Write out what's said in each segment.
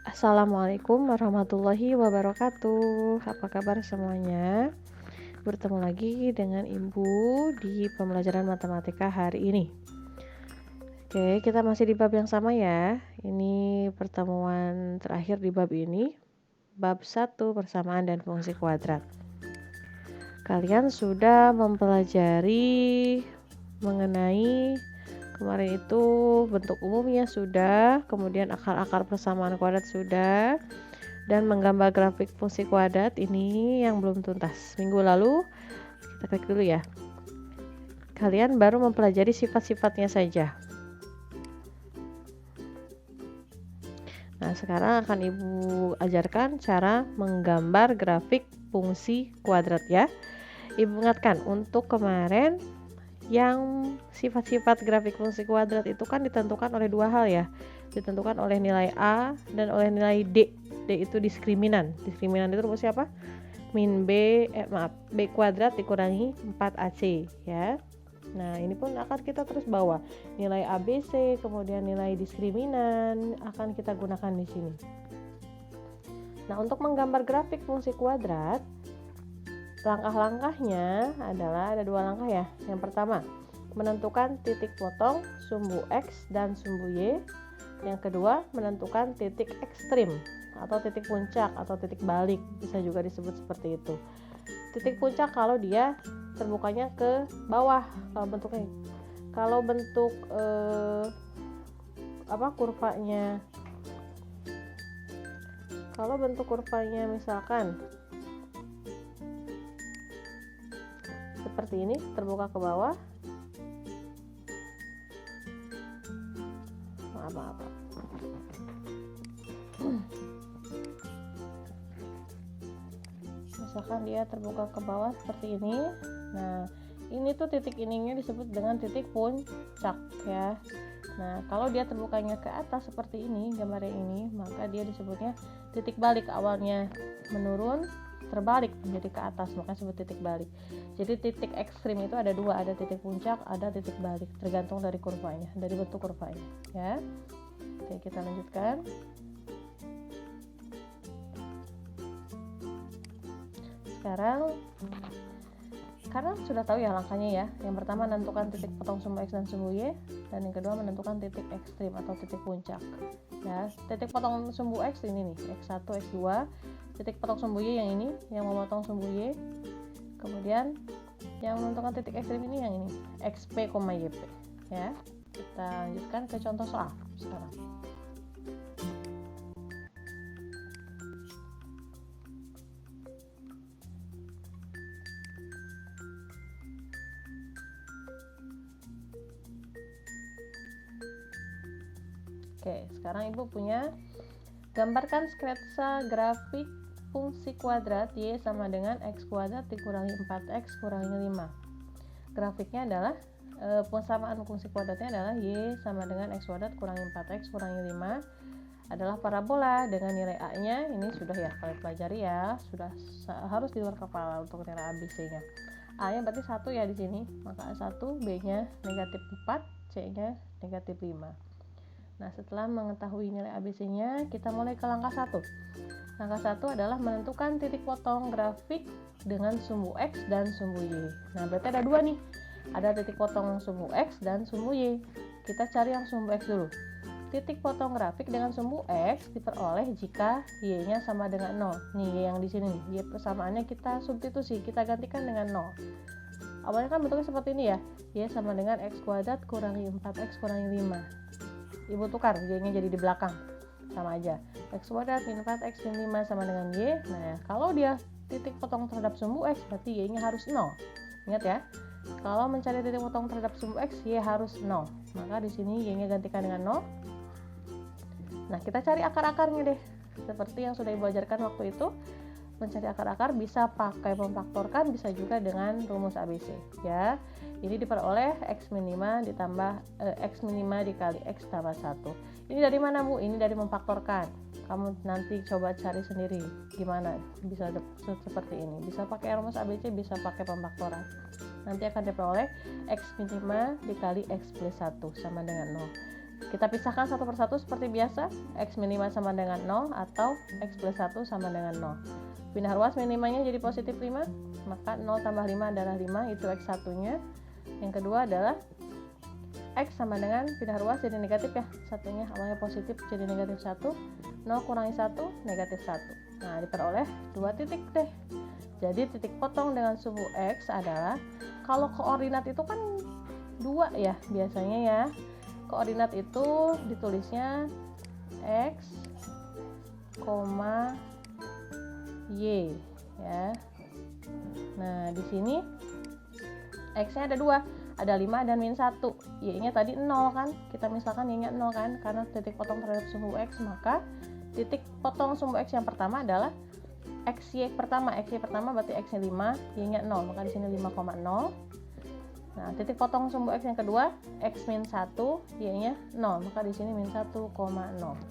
Assalamualaikum warahmatullahi wabarakatuh. Apa kabar semuanya? Bertemu lagi dengan Ibu di pembelajaran matematika hari ini. Oke, kita masih di bab yang sama ya. Ini pertemuan terakhir di bab ini. Bab 1, persamaan dan fungsi kuadrat. Kalian sudah mempelajari mengenai kemarin itu bentuk umumnya sudah, kemudian akar-akar persamaan kuadrat sudah, dan menggambar grafik fungsi kuadrat ini yang belum tuntas. Minggu lalu kita klik dulu ya. Kalian baru mempelajari sifat-sifatnya saja. Nah, sekarang akan Ibu ajarkan cara menggambar grafik fungsi kuadrat ya. Ibu ingatkan untuk kemarin yang sifat-sifat grafik fungsi kuadrat itu kan ditentukan oleh dua hal ya. Ditentukan oleh nilai A dan oleh nilai D. D itu diskriminan. Diskriminan itu rumusnya apa? B kuadrat dikurangi 4AC ya. Nah, ini pun akan kita terus bawa. Nilai ABC, kemudian nilai diskriminan akan kita gunakan di sini. Nah, untuk menggambar grafik fungsi kuadrat, langkah-langkahnya adalah ada dua langkah ya. Yang pertama, menentukan titik potong sumbu X dan sumbu Y. Yang kedua, menentukan titik ekstrim atau titik puncak atau titik balik, bisa juga disebut seperti itu. Titik puncak kalau dia terbukanya ke bawah, kalau bentuk kurvanya, kalau bentuk kurvanya misalkan seperti ini, terbuka ke bawah, misalkan dia terbuka ke bawah seperti ini. Nah, ini tuh titik ininya disebut dengan titik puncak ya. Nah, kalau dia terbukanya ke atas seperti ini, gambarnya ini, maka dia disebutnya titik balik. Awalnya menurun, terbalik menjadi ke atas, maka disebut titik balik. Jadi titik ekstrim itu ada dua, ada titik puncak, ada titik balik, tergantung dari kurvanya, dari bentuk kurvanya ya. Oke, kita lanjutkan. Sekarang karena sudah tahu ya langkahnya ya. Yang pertama menentukan titik potong sumbu X dan sumbu Y, dan yang kedua menentukan titik ekstrim atau titik puncak. Ya, titik potong sumbu X ini nih, X1, X2. Titik potong sumbu Y yang ini, yang memotong sumbu Y. Kemudian yang menentukan titik ekstrim ini yang ini, XP, YP. Ya. Kita lanjutkan ke contoh soal sekarang. Oke, sekarang Ibu punya gambarkan sketsa grafik fungsi kuadrat Y sama dengan X kuadrat dikurangi 4X kurangi 5. Grafiknya adalah persamaan fungsi kuadratnya adalah Y sama dengan X kuadrat kurangi 4X kurangi 5 adalah parabola dengan nilai A-nya ini sudah ya kalian pelajari ya, sudah harus di luar kepala untuk nilai ABC-nya. A-nya berarti 1 ya di sini, maka 1, B-nya negatif 4, C-nya negatif 5. Nah, setelah mengetahui nilai ABC-nya, kita mulai ke langkah 1. Langkah 1 adalah menentukan titik potong grafik dengan sumbu X dan sumbu Y. Nah, berarti ada dua nih. Ada titik potong sumbu X dan sumbu Y. Kita cari yang sumbu X dulu. Titik potong grafik dengan sumbu X diperoleh jika Y-nya sama dengan 0. Nih, Y yang di sini nih. Y persamaannya kita substitusi, kita gantikan dengan 0. Awalnya kan bentuknya seperti ini ya. Y sama dengan X kuadrat kurangi 4X kurangi 5. Ibu tukar, Y-nya jadi di belakang, sama aja. X kuadrat min 4X min 5 sama dengan Y. Nah, kalau dia titik potong terhadap sumbu X, berarti Y-nya harus 0. Ingat ya, kalau mencari titik potong terhadap sumbu X, Y harus 0. Maka di sini Y-nya gantikan dengan 0. Nah, kita cari akar-akarnya deh. Seperti yang sudah Ibu ajarkan waktu itu. Mencari akar-akar bisa pakai memfaktorkan, bisa juga dengan rumus ABC ya. Ini diperoleh X min 5 ditambah X min 5 dikali X tambah 1. Ini dari mana Bu? Ini dari memfaktorkan. Kamu nanti coba cari sendiri gimana bisa seperti ini. Bisa pakai rumus ABC, bisa pakai pemfaktoran. Nanti akan diperoleh X min 5 dikali X plus 1 sama dengan 0. Kita pisahkan satu persatu seperti biasa. X min 5 sama dengan 0 atau X plus 1 sama dengan 0. Pindah ruas minimanya jadi positif 5, maka 0 tambah 5 adalah 5, itu X satunya. Yang kedua adalah X sama dengan pindah ruas jadi negatif ya, satunya awalnya positif jadi negatif 1, 0 kurangi 1, negatif 1. Nah, diperoleh 2 titik deh. Jadi titik potong dengan sumbu X adalah, kalau koordinat itu kan 2 ya biasanya ya. Koordinat itu ditulisnya X, Y ya. Nah, di sini X-nya ada 2, ada 5 dan min 1. Y-nya tadi 0 kan, kita misalkan Y-nya 0 kan, karena titik potong terhadap sumbu X, maka titik potong sumbu X yang pertama adalah XY pertama. XY pertama berarti X-nya 5, Y-nya 0, maka di sini 5,0. Nah, titik potong sumbu X yang kedua, X min 1, Y-nya 0, maka di sini min 1,0.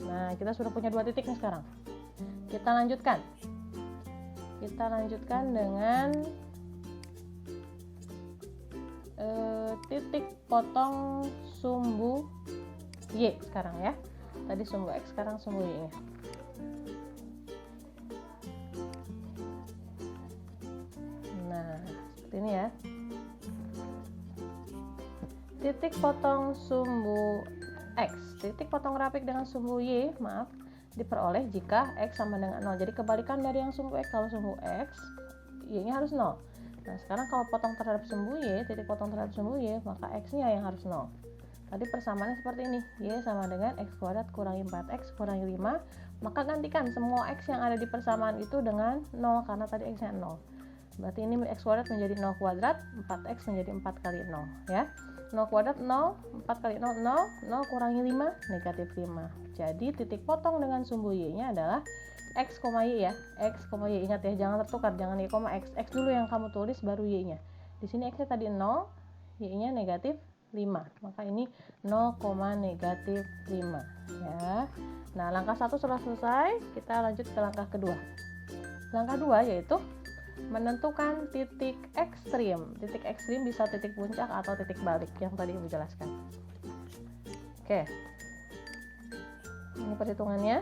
Nah, kita sudah punya 2 titik nih sekarang. Kita lanjutkan dengan titik potong sumbu Y sekarang ya. Tadi sumbu X, sekarang sumbu Y-nya. Nah, seperti ini ya. Titik potong sumbu X, titik potong grafik dengan sumbu Y, diperoleh jika X sama dengan 0. Jadi kebalikan dari yang sumbu X. Kalau sumbu X, Y-nya harus 0. Nah, sekarang kalau potong terhadap sumbu Y, titik potong terhadap sumbu Y, maka X-nya yang harus 0. Tadi persamaannya seperti ini, Y sama dengan X kuadrat kurangi 4X kurangi 5, maka gantikan semua X yang ada di persamaan itu dengan 0, karena tadi X-nya 0. Berarti ini X kuadrat menjadi 0 kuadrat, 4X menjadi 4 kali 0 ya. 0 kuadrat 0, 4 kali 0, 0, 0 kurangi 5, negatif 5. Jadi titik potong dengan sumbu Y-nya adalah X, Y ya. X, Y, ingat ya, jangan tertukar, jangan Y, X. X dulu yang kamu tulis, baru Y-nya. Di sini X-nya tadi 0, Y-nya negatif 5. Maka ini 0, negatif 5 ya. Nah, langkah 1 sudah selesai, kita lanjut ke langkah kedua. Langkah 2 yaitu menentukan titik ekstrim. Titik ekstrim bisa titik puncak atau titik balik yang tadi Ibu jelaskan. Oke. Ini perhitungannya.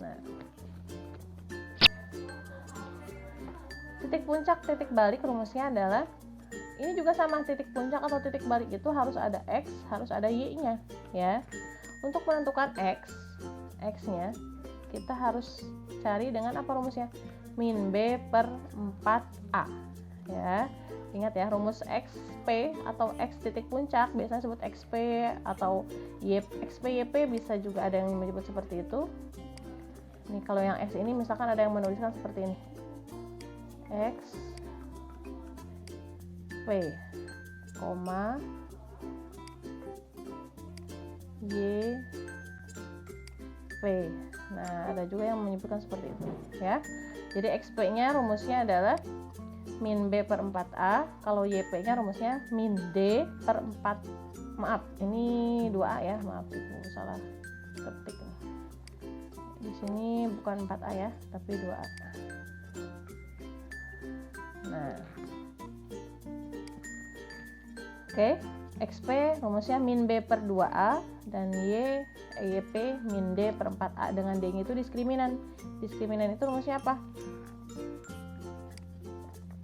Nah. Titik puncak, titik balik rumusnya adalah, ini juga sama, titik puncak atau titik balik itu harus ada X, harus ada Y-nya ya. Untuk menentukan X-nya kita harus cari dengan apa rumusnya? Min B per 4A ya. Ingat ya, rumus XP atau X titik puncak biasanya disebut XP atau XP YP, bisa juga ada yang menyebut seperti itu. Ini kalau yang X ini misalkan ada yang menuliskan seperti ini, XP, YP. Nah, ada juga yang menyebutkan seperti itu ya. Jadi XP-nya rumusnya adalah min B per 4A, kalau YP-nya rumusnya min D per 4. Maaf, ini 2A ya, maaf Ibu salah ketik nih. Di sini bukan 4A ya, tapi 2A. Nah. Oke. XP rumusnya min B per 2A dan YP min D per 4A. Dengan D-nya itu diskriminan. Diskriminan itu rumusnya apa?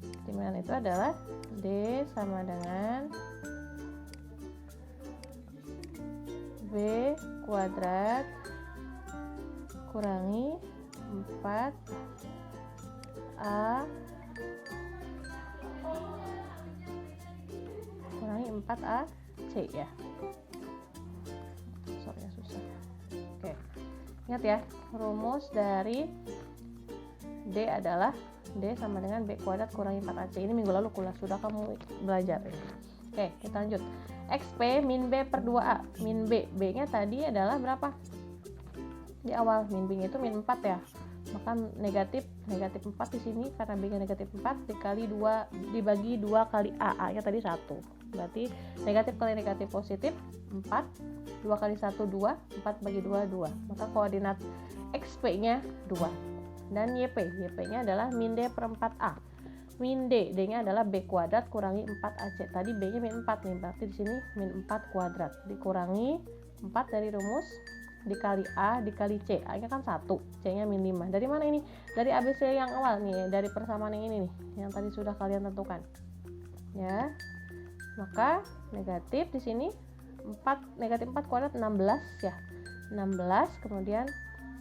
Diskriminan itu adalah D sama dengan B kuadrat kurangi 4A kurangi 4AC ya. Sorry ya, susah. Oke. Ingat ya, rumus dari D adalah D sama dengan B kuadrat kurangi 4AC. Ini minggu lalu kuliah sudah kamu belajar. Oke, kita lanjut. XP min B per 2A. Min B, B-nya tadi adalah berapa? Di awal min B itu min 4 ya. Maka negatif 4 di sini karena B-nya negatif 4 dikali 2 dibagi 2 kali A. A-nya tadi 1. Berarti negatif kali negatif positif 4, 2 kali 1 2, 4 bagi 2 2. Maka koordinat XP-nya 2. Dan YP-nya adalah min D per 4A. min D, D-nya adalah B kuadrat kurangi 4AC. Tadi B-nya min 4 nih, berarti di sini min 4 kuadrat dikurangi 4 dari rumus dikali A dikali C. A-nya kan 1, C-nya min 5. Dari mana ini? Dari ABC yang awal nih, dari persamaan yang ini nih, yang tadi sudah kalian tentukan. Ya. Maka negatif di sini negatif 4 kuadrat 16 ya. 16, kemudian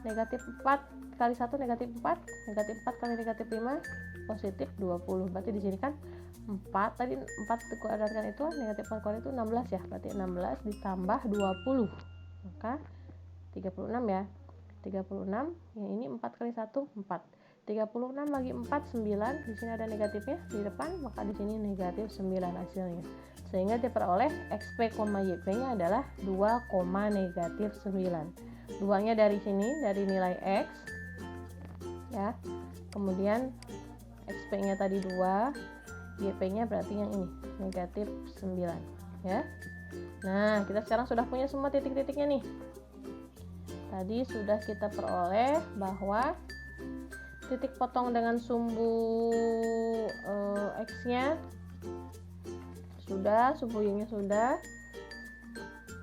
negatif 4 kali 1 negatif 4, negatif 4 kali negatif 5 positif 20. Berarti di sini kan 4 tadi 4 dikuadratkan itu negatif 4 kuadrat itu 16 ya. Berarti 16 ditambah 20. Maka 36 ya. 36 yang ini 4 kali 1 4. 36 lagi 4 9. Di sini ada negatifnya di depan, maka di sini negatif 9 hasilnya. Sehingga diperoleh XP, YP-nya adalah 2, negatif 9. 2-nya dari sini, dari nilai X ya. Kemudian XP-nya tadi 2, YP-nya berarti yang ini, negatif 9 ya. Nah, kita sekarang sudah punya semua titik-titiknya nih. Tadi sudah kita peroleh bahwa titik potong dengan sumbu X-nya sudah, sumbu Y-nya sudah,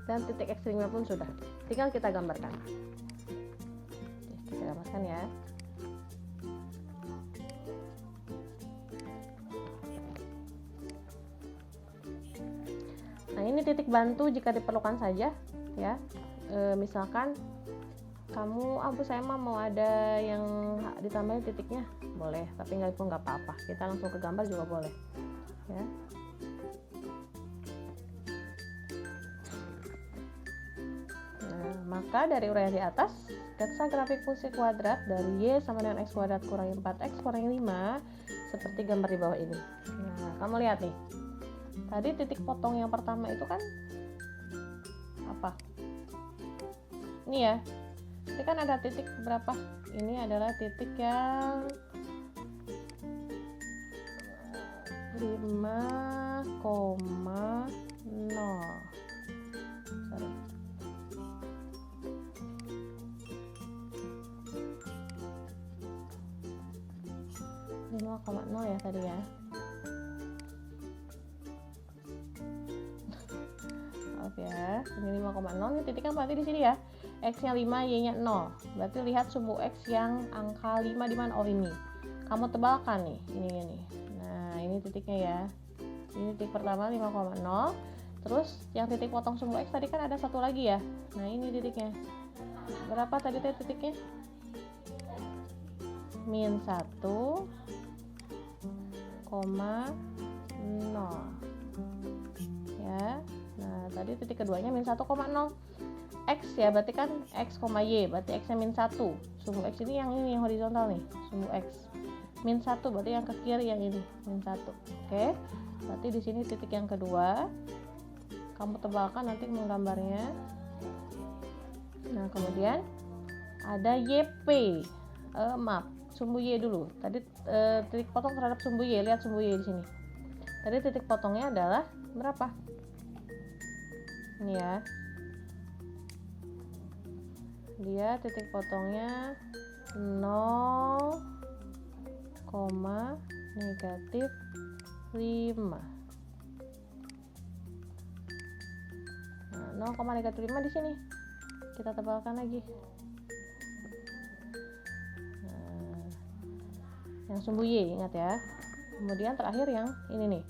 dan titik ekstrimnya pun sudah. Tinggal kita gambarkan. Oke, kita gambarkan ya. Nah, ini titik bantu jika diperlukan saja ya. Misalkan kamu, saya mah mau ada yang ditambahin titiknya, boleh, tapi nggak pun nggak apa-apa, kita langsung ke gambar juga boleh ya. Nah, maka dari uraian di atas, sketsa grafik fungsi kuadrat dari Y sama dengan X kuadrat kurangi 4X kurangi 5 seperti gambar di bawah ini. Nah, kamu lihat nih, tadi titik potong yang pertama itu kan apa? Ini ya, ini kan ada titik berapa? Ini adalah titik yang 5,0. Sorry. 5,0 ya tadi ya. Maaf ya, ini 5,0 nih titiknya berarti di sini ya. X-nya 5, Y-nya 0. Berarti lihat sumbu X yang angka 5 di mana? Oh, ini. Kamu tebalkan nih, ini. Nah, ini titiknya ya. Ini titik pertama 5,0. Terus yang titik potong sumbu X tadi kan ada satu lagi ya. Nah, ini titiknya. Berapa tadi titiknya? Min 1,0 ya. Nah, tadi titik keduanya min 1,0 X ya, berarti kan X, Y, berarti X nya min 1. Sumbu X ini yang horizontal nih, sumbu X min 1, berarti yang ke kiri yang ini min 1. Oke, berarti di sini titik yang kedua, kamu tebalkan nanti menggambarnya. Nah, kemudian ada YP, maaf, sumbu Y dulu. Tadi titik potong terhadap sumbu Y, lihat sumbu Y di sini. Tadi titik potongnya adalah berapa? Ini ya. Dia titik potongnya 0, negatif 5. Nah, 0, negatif 5 di sini. Kita tebalkan lagi. Nah, yang sumbu Y ingat ya. Kemudian terakhir yang ini nih.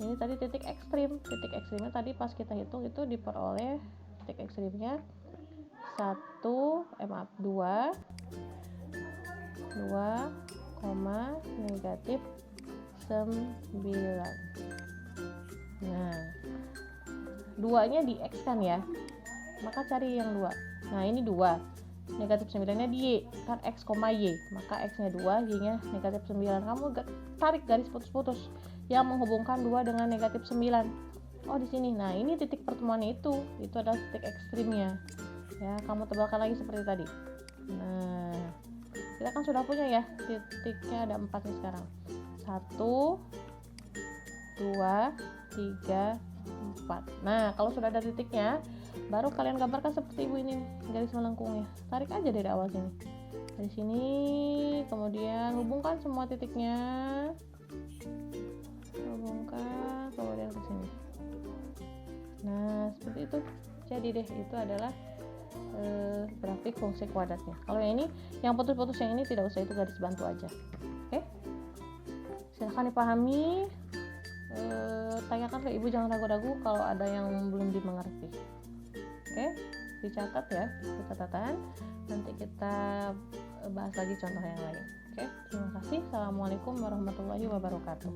Ini tadi titik ekstrim. Titik ekstrimnya tadi pas kita hitung itu diperoleh titik ekstrimnya 2, negatif 9. Nah, 2-nya di X kan ya, maka cari yang 2. Nah, ini 2, negatif 9-nya di Y kan X, Y, maka X nya 2, Y nya negatif 9. Kamu tarik garis putus-putus yang menghubungkan 2 dengan negatif 9. Oh, di sini. Nah, ini titik pertemuannya itu adalah titik ekstrimnya ya. Kamu tebalkan lagi seperti tadi. Nah, kita kan sudah punya ya, titiknya ada 4 nih sekarang. 1, 2, 3, 4. Nah, kalau sudah ada titiknya, baru kalian gambarkan seperti ibu ini, garis melengkungnya. Tarik aja dari awal sini. Dari sini, kemudian hubungkan semua titiknya. buka, kemudian ke sini. Nah, seperti itu. Jadi deh, itu adalah grafik fungsi kuadratnya. Kalau yang ini, yang putus-putus yang ini tidak usah, itu garis bantu aja. Oke? Silahkan dipahami. Tanyakan ke ibu, jangan ragu-ragu kalau ada yang belum dimengerti. Oke? Dicatat ya, di catatan. Nanti kita bahas lagi contoh yang lain. Oke? Terima kasih. Assalamualaikum warahmatullahi wabarakatuh.